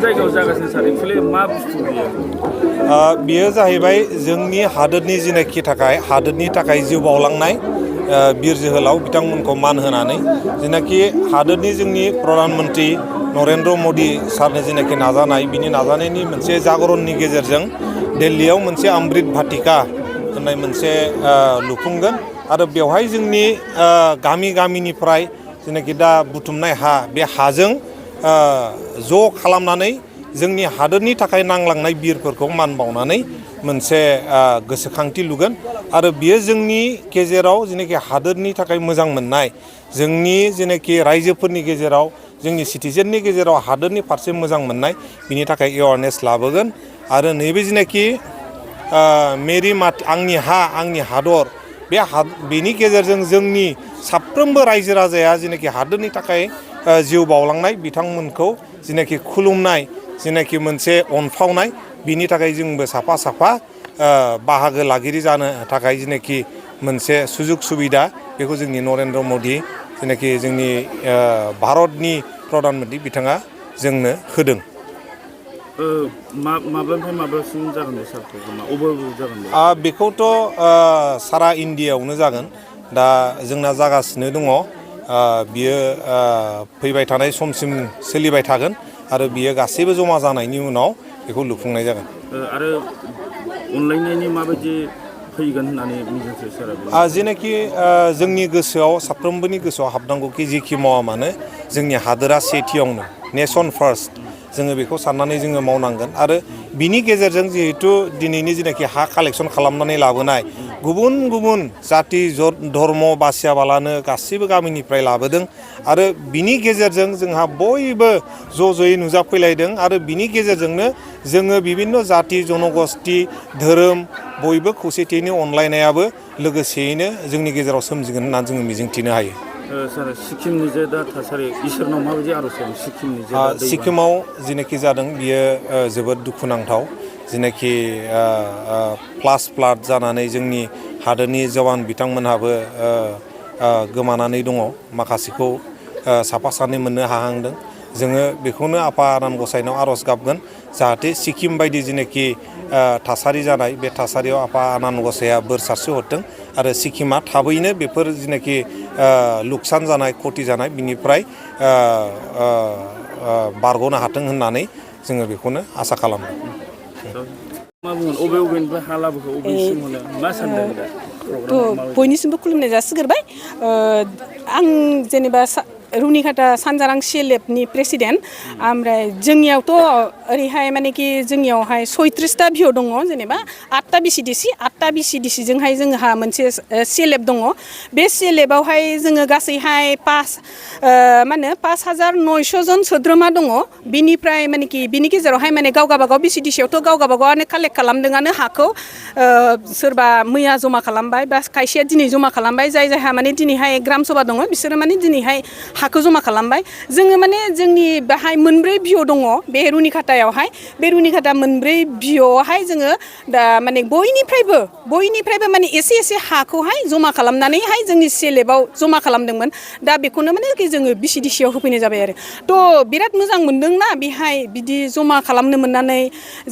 जायगायाव जागासिनो सार एक्चुअली मा बुस्थु बियो जाहैबाय जोंनि हादोरनि जेनाखि हादोरनि थाखाय जिउ बावलांनाय बिर जोहोलाव बिथांमोनखौ मान होनानै जेनाखि हादोरनि जोंनि प्रधान मन्त्रि नरेन्द्र मदि सारनि जेनाखि नाजानाय बिनि नाजानायनि मोनसे जागरणनि गेजेरजों दिल्लीयाव मोनसे अमृत भाटिका होननाय मोनसे लुफुंगोन आरो बेवहाय जोंनि गामिनिफ्राय जेनाखि दा बुथुमनाय हा बे हाजों ज' खालामनानै जोंनि हादोरनि थाखाय नांलांनाय बिरफोरखौ मान बावनानै मोनसे गोसोखांथि लुगोन आरो बियो जोंनि गेजेराव जेनाखि हादोरनि थाखाय मोजां मोननाय जोंनि जेनाखि रायजोफोरनि गेजेराव जोंनि सिटिजेननि गेजेराव हादोरनि फारसे मोजां मोननाय बिनि थाखाय एवारनेस लाबोगोन आरो नैबे जेनाखि मेरि माटी आंनि हा आंनि हादर बेनि गेजेरजों जोंनि साफ्रोमबो रायजो राजाया जेनाखि हादोरनि थाखाय जिउ बावलांनाय बिथांमोनखौ जेनाखि खुलुमनाय जेनाखि मोनसे अनफावनाय बिनि थाखाय जोंबो साफा बाहागो लागिरि जानो थाखाय जेनाखि मोनसे सुजुग सुबिदा बेखौ जोंनि नरेन्द्र मदि जेनाखि जोंनि भारतनि प्रधान मन्त्रि बिथाङा जोंनो होदों। माब्लानिफ्राय माब्लासिम जागोन बे सार प्रग्रामा अबाव जागोन बेखौथ' सारा इण्डियाआवनो जागोन दा जोंना जागासिनो दङ बियो फैबाय थानाय समसिम सोलिबाय थागोन आरो बियो गासैबो जमा जानायनि उनाव बेखौ लुफुंनाय जागोन। आरो अनलायनायनि माबायदि फैगोन होननानै मिजिंथियो सारा जेनाखि जोंनि गोसोआव साफ्रोमबोनि गोसोआव हाबनांगौखि जेखि मावा मानो जोंनि हादोरा सेथियावनो नेसन फार्स्ट जोङो बेखौ साननानै जोङो मावनांगोन आरो बिनि गेजेरजों जिहेतु दिनैनि जेनाखि हा कालेक्सन खालामनानै लाबोनाय गुबुन जाति धर्म बासियाबालानो गासैबो गामिनिफ्राय लाबोदों आरो बिनि गेजेरजों जोंहा बयबो ज'यै नुजाफैलायदों आरो बिनि गेजेरजोंनो जोङो बिभिन्न जाति जनगोष्ठी धोरोम बयबो खौसेथियैनो अनलायनायाबो लोगोसेयैनो जोंनि गेजेराव सोमजिगोन होननानै जोङो मिजिंथिनो हायो। सार सिक्किमनि जे दा थासारि इसोरनाव माबायदि आर'ज सिक्किमनि सिक्किमाव जेनाखि जादों बियो जोबोद दुखुनांथाव जेनाखि फ्लाड जानानै जोंनि हादोरनि जवान बिथांमोनहाबो गोमानानै दङ माखासेखौ साफा सानै मोननो हाहांदों जोङो बेखौनो आफा आनान गसाइनाव आर'ज गाबगोन जाहाथे सिक्किम बायदि जेनाखि थासारि जानाय बे थासारियाव आफा आनान गसाइया बोर सारस्रि हरथों आरो सिक्किमा थाबैनो बेफोर जेनाखि लुकसान जानाय खथि जानाय बिनिफ्राय बारग'नो हाथों होननानै जोङो बेखौनो आसा खालामो। मा बुंगोन अबेनिफ्राय हा लाबोखो अबेसिम होनो मा सानदों दा बयनिसिमबो खुलुमनाय जासिगोरबाय आं जेनेबा रुनिकाटा सानजारां CLFनि प्रेसिडेन्ट ओमफ्राय जोंनियावथ' ओरैहाय माने कि जोंनियावहाय 36टा भिअ दङ जेनेबा 8टा BCDC जोंहाय जोंहा मोनसे CLF दङ बे CLFआवहाय जोङो गासैहाय 5,900 जन सोद्रोमा दङ बिनिफ्राय माने कि बिनि गेजेरावहाय माने गावगाबागाव BCDCआवथ' गावगाबागावआनो कालेक्ट खालामदोंआनो हाखौ सोरबा मैया जमा खालामबाय बा खायसेया दिनै जमा खालामबाय जायहा माने दिनैहाय ग्राम सभा दङ बिसोरो माने दिनैहाय हाखौ जमा खालामबाय जोङो माने जोंनि बाहाय मोनब्रै भिअ दङ बे रुनिकाटायावहाय बे रुनिकाटा मोनब्रै भिअआवहाय जोङो दा माने बयनिफ्रायबो माने एसे हाखौहाय जमा खालामनानैहाय जोंनि CLFआव जमा खालामदोंमोन दा बेखौनो माने जोङो BCDCआव होफैनाय जाबाय आरो थ' बिराद मोजां मोनदोंना बेहाय बिदि जमा खालामनो मोननानै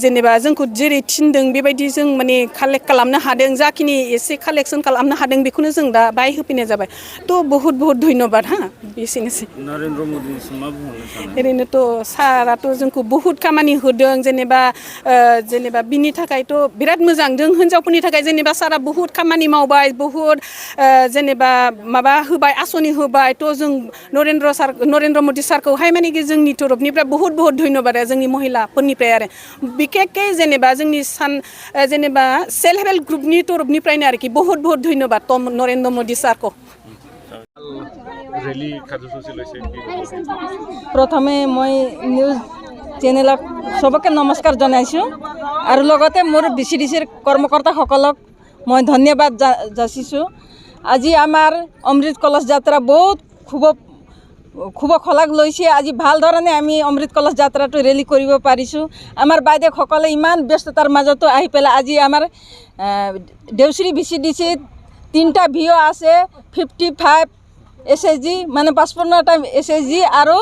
जेनेबा जोंखौ जेरै थिनदों बेबायदि जों माने कालेक्ट खालामनो हादों जाखिनि एसे कालेक्सन खालामनो हादों बेखौनो जों दा बाहाय होफैनाय जाबाय थ' बहुत धन्यबाद बेसेनोसै नरेन्द्र मदिनिसिम मा बुंनो सानो ओरैनोथ' साराथ' जोंखौ बहुत खामानि होदों जेनेबा बिनि थाखायथ' बिराद मोजां जों हिनजावफोरनि थाखाय जेनेबा सारा बहुत खामानि मावबाय बहुत जेनेबा माबा होबाय आसनि होबाय थ' जों नरेन्द्र मदि सारखौहाय माने जोंनि तरफनिफ्राय बहुत धन्यबाद जोंनि महिलाफोरनिफ्राय आरो बिखेखके जेनेबा जोंनि जेनेबा सेल्फ हेल्प ग्रुपनि तरफनिफ्रायनो आरोखि बहुत धन्यबाद नरेन्द्र मदि सारखौ प्रथमे मैं न्यूज चेनेलक सबके नमस्कार जनाइछु और लगते मोर BCDCर कर्मकर्ता सकलक मैं धन्यवाद जाचिछु আজি आमार अमृत कलश यात्रा बहुत खूब खलाग लैसे आज ভাল ধৰণে আমি অমৃত কলশ যাত্ৰাটো ৰেলি কৰিব পাৰিছোঁ আমাৰ বাইদেউসকলে ইমান ব্যস্ততাৰ মাজতো আহি পেলাই আজি আমাৰ দেউশ্ৰী BCDC 3টা ভিঅ আছে 55 SSG মানে 55টা SSG আৰু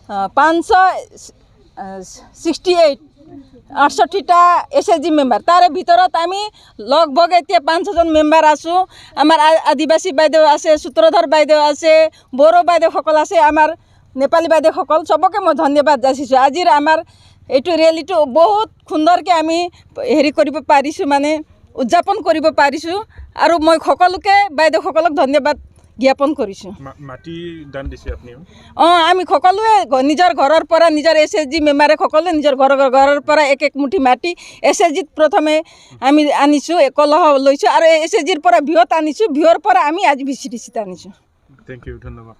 500 68 68টা SHG মেম্বাৰ তাৰে ভিতৰত আমি লগভগ এতিয়া 500জন মেম্বাৰ আছোঁ আমাৰ আদিবাসী বাইদেউ আছে সূত্ৰধৰ বাইদেউ আছে বড়ো বাইদেউসকল আছে আমাৰ নেপালী বাইদেউসকল চবকে মই ধন্যবাদ যাচিছোঁ আজিৰ আমাৰ এইটো ৰেলীটো বহুত সুন্দৰকৈ আমি হেৰি কৰিব পাৰিছোঁ মানে উদযাপন কৰিব পাৰিছোঁ আৰু মই সকলোকে বাইদেউসকলক ধন্যবাদ জ্ঞাপন কৰিছোঁ মাটি দান দিছে আপুনিও আমি সকলোৱে নিজৰ ঘৰৰ পৰা নিজৰ SHG মেম্বাৰে সকলোৱে নিজৰ ঘৰৰ পৰা এক মুঠি মাটি SHGত প্ৰথমে আমি আনিছোঁ কলহ লৈছোঁ আৰু SHGৰ পৰা ভিঅ'ত আনিছোঁ ভিঅ'ৰ পৰা আমি আজি VCDCত আনিছোঁ থ্যাংক ইউ ধন্যবাদ